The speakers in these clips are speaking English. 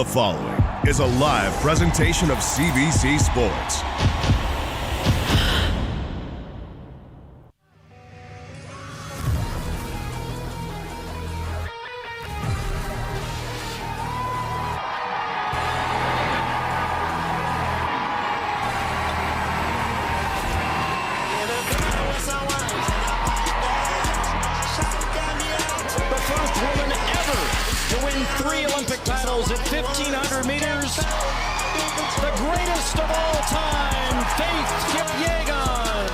The following is a live presentation of CBC Sports. At 1,500 meters, the greatest of all time, Faith Kipyegon.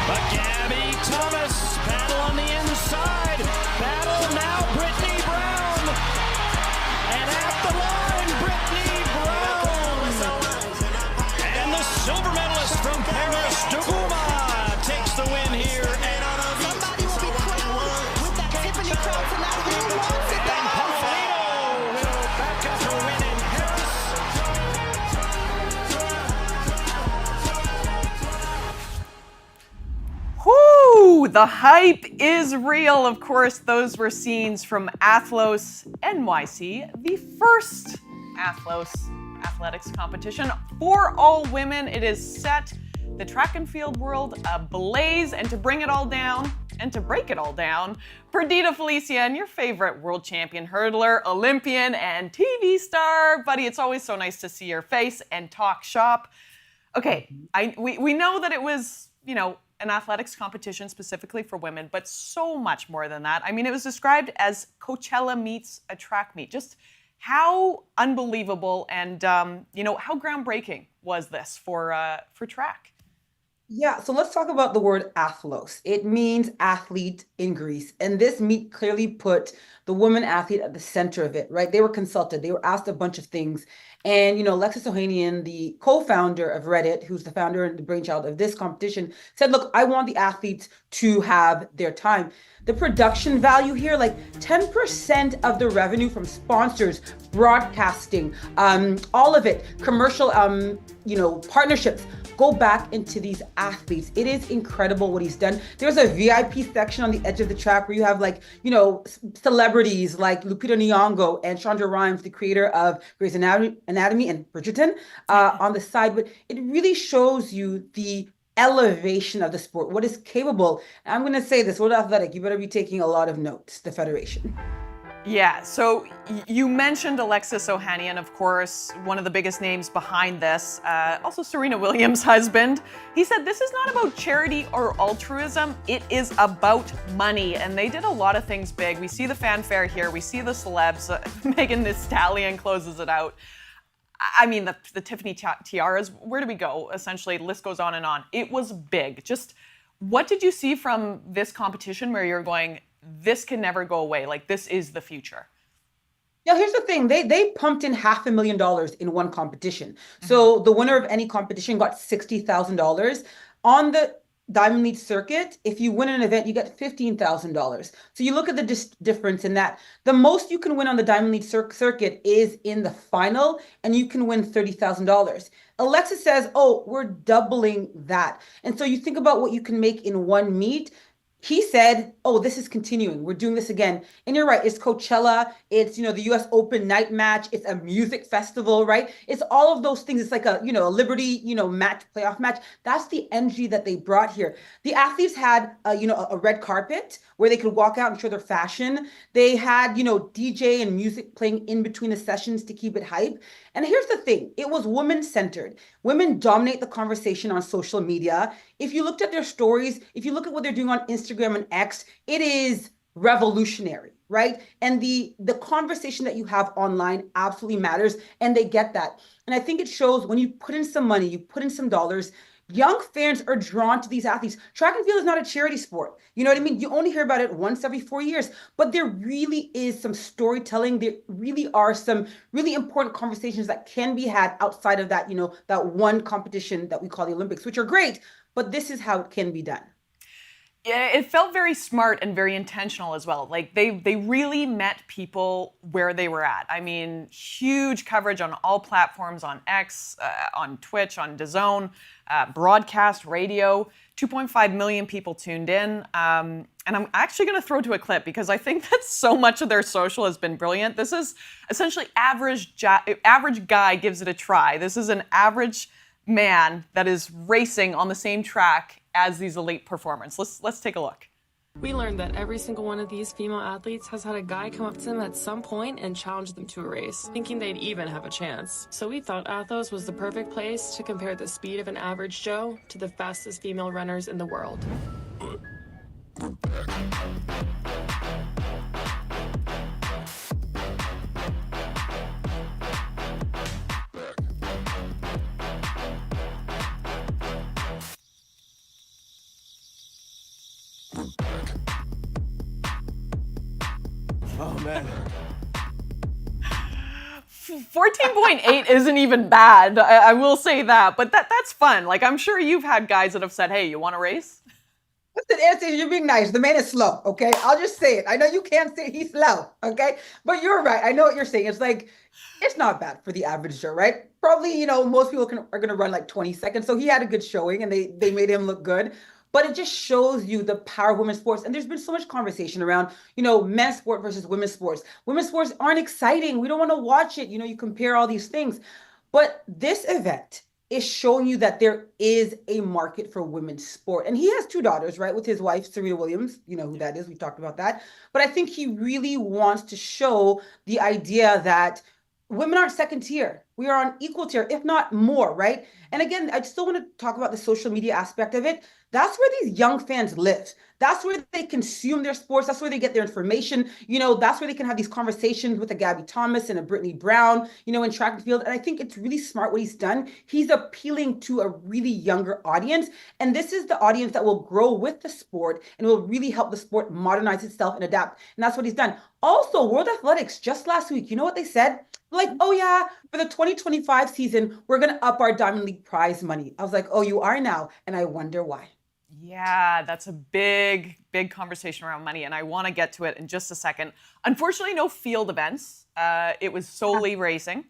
But Gabby Thomas, battle on the inside, battle now Brittany Brown. And at the line, Brittany Brown. And the silver medalist from Paris, Duguma, takes the win here. Somebody will be crowned with that Tiffany crown tonight. Who wants it? The hype is real. Of course, those were scenes from Athlos NYC, the first Athlos athletics competition for all women. It is set the track and field world ablaze, and to bring it all down and to break it all down, Perdita Felicien, your favorite world champion hurdler, Olympian, and TV star. Buddy, it's always so nice to see your face and talk shop. Okay, we know that it was, an athletics competition specifically for women, but so much more than that. I mean, it was described as Coachella meets a track meet. Just how unbelievable and, how groundbreaking was this for track? Yeah, so let's talk about the word Athlos. It means athlete in Greece. And this meet clearly put the woman athlete at the center of it, right? They were consulted. They were asked a bunch of things. And, Alexis Ohanian, the co-founder of Reddit, who's the founder and the brainchild of this competition, said, look, I want the athletes to have their time. The production value here, like 10% of the revenue from sponsors, broadcasting, all of it, commercial, partnerships, go back into these athletes. It is incredible what he's done. There's a VIP section on the edge of the track where you have celebrities like Lupita Nyong'o and Shonda Rhimes, the creator of Grey's Anatomy and Bridgerton, on the side. But it really shows you the elevation of the sport, what is capable. And I'm going to say this, World Athletic, you better be taking a lot of notes, the Federation. Yeah, so you mentioned Alexis Ohanian, of course, one of the biggest names behind this. Also Serena Williams' husband. He said this is not about charity or altruism, it is about money. And they did a lot of things big. We see the fanfare here, we see the celebs. Megan Thee Stallion closes it out. I mean, the Tiffany tiaras, where do we go? Essentially, the list goes on and on. It was big. Just what did you see from this competition where you're going, this can never go away, like this is the future? Yeah, here's the thing. They pumped in $500,000 in one competition. Mm-hmm. So the winner of any competition got $60,000. On the Diamond League circuit, if you win an event, you get $15,000. So you look at the difference in that. The most you can win on the Diamond League circuit is in the final, and you can win $30,000. Alexis says, oh, we're doubling that. And so you think about what you can make in one meet. He said, oh, this is continuing. We're doing this again. And you're right. It's Coachella. It's, the US Open night match. It's a music festival, right? It's all of those things. It's like a Liberty, match, playoff match. That's the energy that they brought here. The athletes had, a red carpet where they could walk out and show their fashion. They had, DJ and music playing in between the sessions to keep it hype. And here's the thing. It was women-centered. Women dominate the conversation on social media. If you looked at their stories, if you look at what they're doing on Instagram and X, it is revolutionary, right? And the conversation that you have online absolutely matters, and they get that. And I think it shows when you put in some money, you put in some dollars, young fans are drawn to these athletes. Track and field is not a charity sport. You know what I mean? You only hear about it once every 4 years, but there really is some storytelling. There really are some really important conversations that can be had outside of that, that one competition that we call the Olympics, which are great, but this is how it can be done. It felt very smart and very intentional as well. Like they really met people where they were at. I mean, huge coverage on all platforms, on X, on Twitch, on DAZN, broadcast, radio. 2.5 million people tuned in. And I'm actually going to throw to a clip because I think that so much of their social has been brilliant. This is essentially average guy gives it a try. This is an average man that is racing on the same track as these elite performers. Let's take a look. We learned that every single one of these female athletes has had a guy come up to them at some point and challenge them to a race, thinking they'd even have a chance. So we thought Athlos was the perfect place to compare the speed of an average Joe to the fastest female runners in the world. Oh, man. 14.8 isn't even bad. I will say that, but that's fun. Like, I'm sure you've had guys that have said, hey, you want to race? Listen, Anastasia, you're being nice. The man is slow, okay? I'll just say it. I know you can't say he's slow, okay? But you're right. I know what you're saying. It's like, it's not bad for the average Joe, right? Probably, most people are going to run like 20 seconds. So he had a good showing and they made him look good. But it just shows you the power of women's sports. And there's been so much conversation around, men's sport versus women's sports. Women's sports aren't exciting. We don't want to watch it. You compare all these things. But this event is showing you that there is a market for women's sport. And he has 2 daughters, right, with his wife, Serena Williams. You know who that is. We talked about that. But I think he really wants to show the idea that women aren't second tier. We are on equal tier, if not more, right? And again, I still want to talk about the social media aspect of it. That's where these young fans live. That's where they consume their sports. That's where they get their information. That's where they can have these conversations with a Gabby Thomas and a Brittany Brown, in track and field. And I think it's really smart what he's done. He's appealing to a really younger audience. And this is the audience that will grow with the sport and will really help the sport modernize itself and adapt. And that's what he's done. Also, World Athletics, just last week, you know what they said? Like, oh yeah, for the 2025 season, we're going to up our Diamond League prize money. I was like, oh, you are now? And I wonder why. Yeah, that's a big, big conversation around money, and I want to get to it in just a second. Unfortunately, no field events. It was solely racing.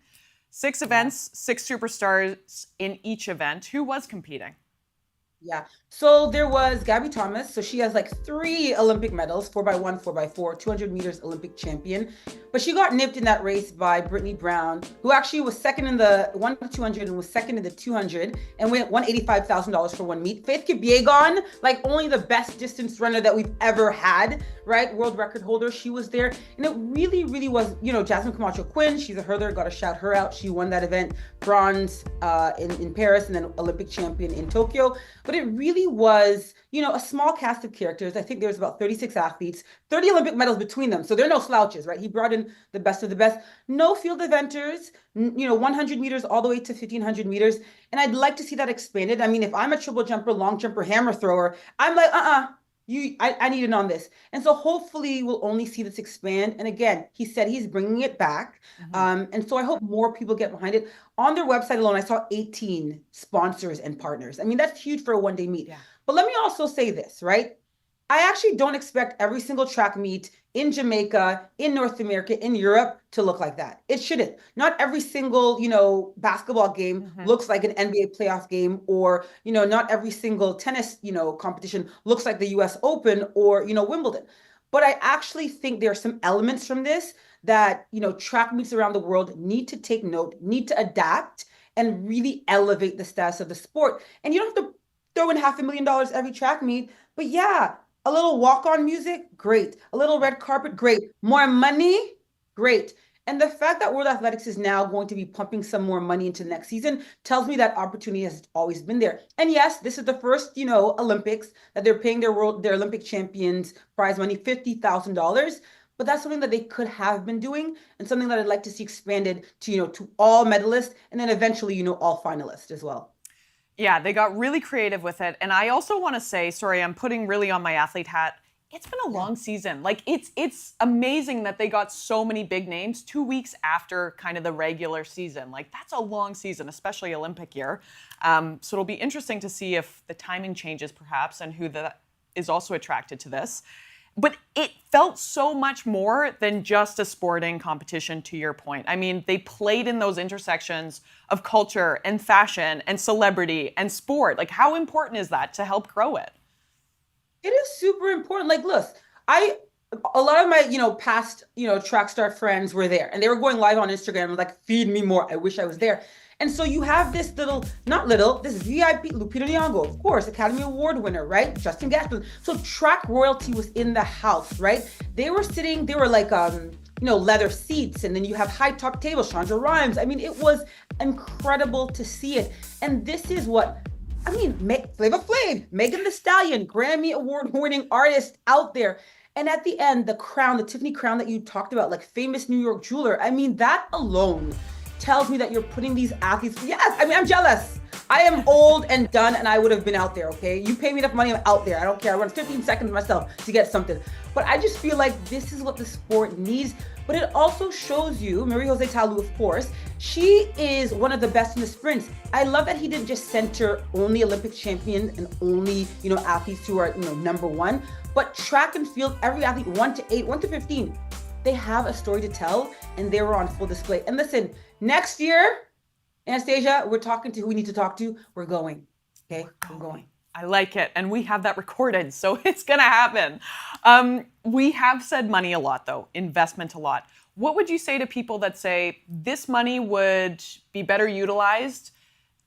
6 events, 6 superstars in each event. Who was competing? Yeah. So there was Gabby Thomas. So she has like 3 Olympic medals, 4x1, 4x4, 200 meters Olympic champion. But she got nipped in that race by Brittany Brown, who actually was second in the 1x200 and was second in the 200 and won $85,000 for one meet. Faith Kipyegon, like only the best distance runner that we've ever had, right? World record holder. She was there. And it really, really was, Jasmine Camacho Quinn. She's a hurdler. Got to shout her out. She won that event, bronze in Paris and then Olympic champion in Tokyo. But it really was, a small cast of characters. I think there was about 36 athletes, 30 Olympic medals between them. So they're no slouches, right? He brought in the best of the best. No field eventers, 100 meters all the way to 1500 meters. And I'd like to see that expanded. I mean, if I'm a triple jumper, long jumper, hammer thrower, I'm like, I need in on this. And so hopefully we'll only see this expand. And again, he said he's bringing it back. And so I hope more people get behind it. On their website alone, I saw 18 sponsors and partners. I mean, that's huge for a one-day meet. Yeah. But let me also say this, right? I actually don't expect every single track meet in Jamaica, in North America, in Europe to look like that. It shouldn't. Not every single, basketball game looks like an NBA playoff game, or, not every single tennis, competition looks like the US Open or, Wimbledon. But I actually think there are some elements from this that, track meets around the world need to take note, need to adapt, and really elevate the status of the sport. And you don't have to throw in $500,000 every track meet, but yeah, a little walk-on music, great. A little red carpet, great. More money, great. And the fact that World Athletics is now going to be pumping some more money into next season tells me that opportunity has always been there. And yes, this is the first, Olympics that they're paying their Olympic champions prize money, $50,000. But that's something that they could have been doing, and something that I'd like to see expanded to, to all medalists, and then eventually, all finalists as well. Yeah, they got really creative with it. And I also want to say, sorry, I'm putting really on my athlete hat. It's been a long season. Like, it's amazing that they got so many big names 2 weeks after kind of the regular season. Like, that's a long season, especially Olympic year. So it'll be interesting to see if the timing changes perhaps, and who is also attracted to this. But it felt so much more than just a sporting competition, to your point. I mean, they played in those intersections of culture and fashion and celebrity and sport. Like, how important is that to help grow it? It is super important. Like, look, a lot of my, past, track star friends were there, and they were going live on Instagram, like, feed me more. I wish I was there. And so you have this this VIP, Lupita Nyong'o, of course, Academy Award winner, right? Justin Gatlin. So track royalty was in the house, right? They were like, leather seats, and then you have high top tables, Shonda Rhimes. I mean, it was incredible to see it. And this is what, Flavor Flav, Megan Thee Stallion, Grammy Award winning artist out there. And at the end, the crown, the Tiffany crown that you talked about, like famous New York jeweler, I mean, that alone tells me that you're putting these athletes, yes, I'm jealous. I am old and done, and I would have been out there, okay? You pay me enough money, I'm out there. I don't care. I run 15 seconds myself to get something. But I just feel like this is what the sport needs. But it also shows you, Marie-José Talu, of course, she is one of the best in the sprints. I love that he didn't just center only Olympic champions and only, athletes who are, number one, but track and field, every athlete, 1 to 8, 1 to 15, they have a story to tell, and they were on full display. And listen, next year, Anastasia, we're talking to who we need to talk to. We're going, okay? We're going. I like it. And we have that recorded, so it's going to happen. We have said money a lot, though, investment a lot. What would you say to people that say this money would be better utilized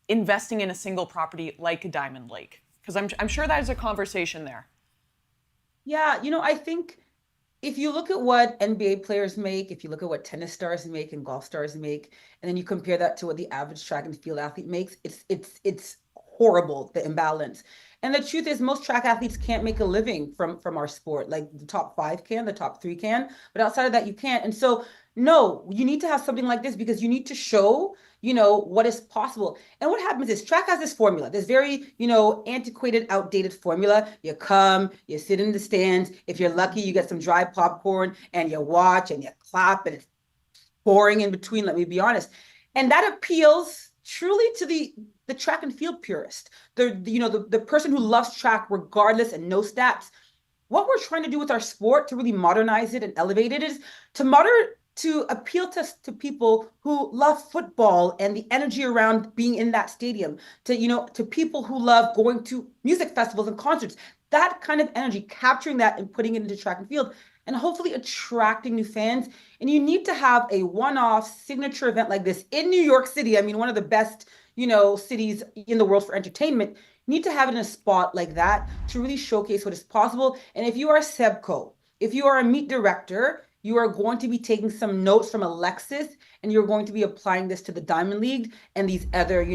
investing in a single property like a Diamond League? Because I'm sure there's a conversation there. Yeah, I think if you look at what NBA players make, if you look at what tennis stars make and golf stars make, and then you compare that to what the average track and field athlete makes, it's horrible, the imbalance. And the truth is, most track athletes can't make a living from our sport. Like the top 5 can, the top 3 can, but outside of that, you can't. And so, no, you need to have something like this because you need to show, what is possible. And what happens is track has this formula, this very, antiquated, outdated formula. You come, you sit in the stands. If you're lucky, you get some dry popcorn and you watch and you clap, and it's boring in between, let me be honest. And that appeals truly to the track and field purist, the person who loves track regardless and no stats. What we're trying to do with our sport to really modernize it and elevate it is to appeal to people who love football and the energy around being in that stadium, to people who love going to music festivals and concerts, that kind of energy, capturing that and putting it into track and field, and hopefully attracting new fans. And you need to have a one-off signature event like this in New York City. I mean, one of the best, cities in the world for entertainment. You need to have it in a spot like that to really showcase what is possible. And if you are a Sebco, if you are a meet director, you are going to be taking some notes from Alexis, and you're going to be applying this to the Diamond League and these other,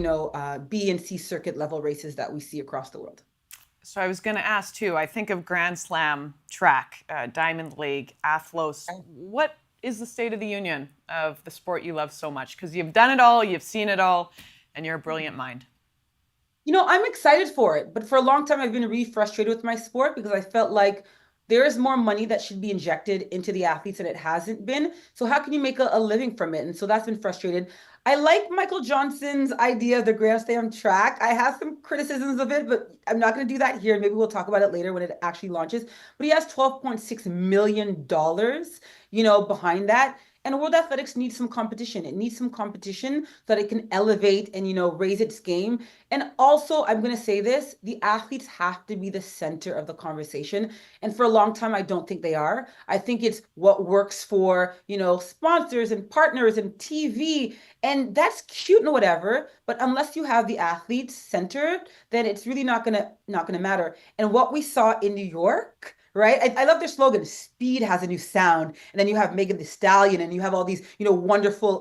B and C circuit level races that we see across the world. So I was going to ask, too, I think of Grand Slam track, Diamond League, Athlos. What is the state of the union of the sport you love so much? Because you've done it all, you've seen it all, and you're a brilliant mind. I'm excited for it, but for a long time, I've been really frustrated with my sport because I felt like there is more money that should be injected into the athletes and it hasn't been. So how can you make a living from it? And so that's been frustrated. I like Michael Johnson's idea of the Grand Slam track. I have some criticisms of it, but I'm not going to do that here. Maybe we'll talk about it later when it actually launches. But he has $12.6 million, behind that. And World Athletics needs some competition. It needs some competition so that it can elevate and, raise its game. And also, I'm going to say this, the athletes have to be the center of the conversation. And for a long time, I don't think they are. I think it's what works for, sponsors and partners and TV. And that's cute and whatever. But unless you have the athletes centered, then it's really not going to matter. And what we saw in New York, right? I love their slogan, speed has a new sound. And then you have Megan Thee Stallion and you have all these, wonderful,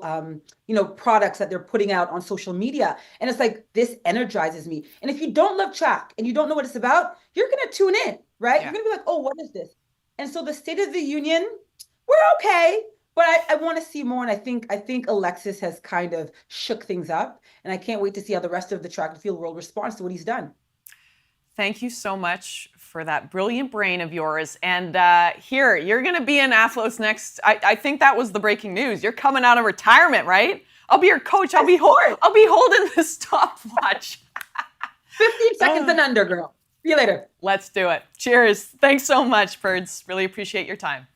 products that they're putting out on social media. And it's like, this energizes me. And if you don't love track and you don't know what it's about, you're going to tune in, right? Yeah. You're going to be like, oh, what is this? And so the State of the Union, we're okay. But I want to see more. And I think Alexis has kind of shook things up. And I can't wait to see how the rest of the track and field world responds to what he's done. Thank you so much for that brilliant brain of yours. And here, you're going to be in Athlos next. I think that was the breaking news. You're coming out of retirement, right? I'll be your coach. I'll be holding the stopwatch. 15 seconds and under, girl. See you later. Let's do it. Cheers. Thanks so much, Perds. Really appreciate your time.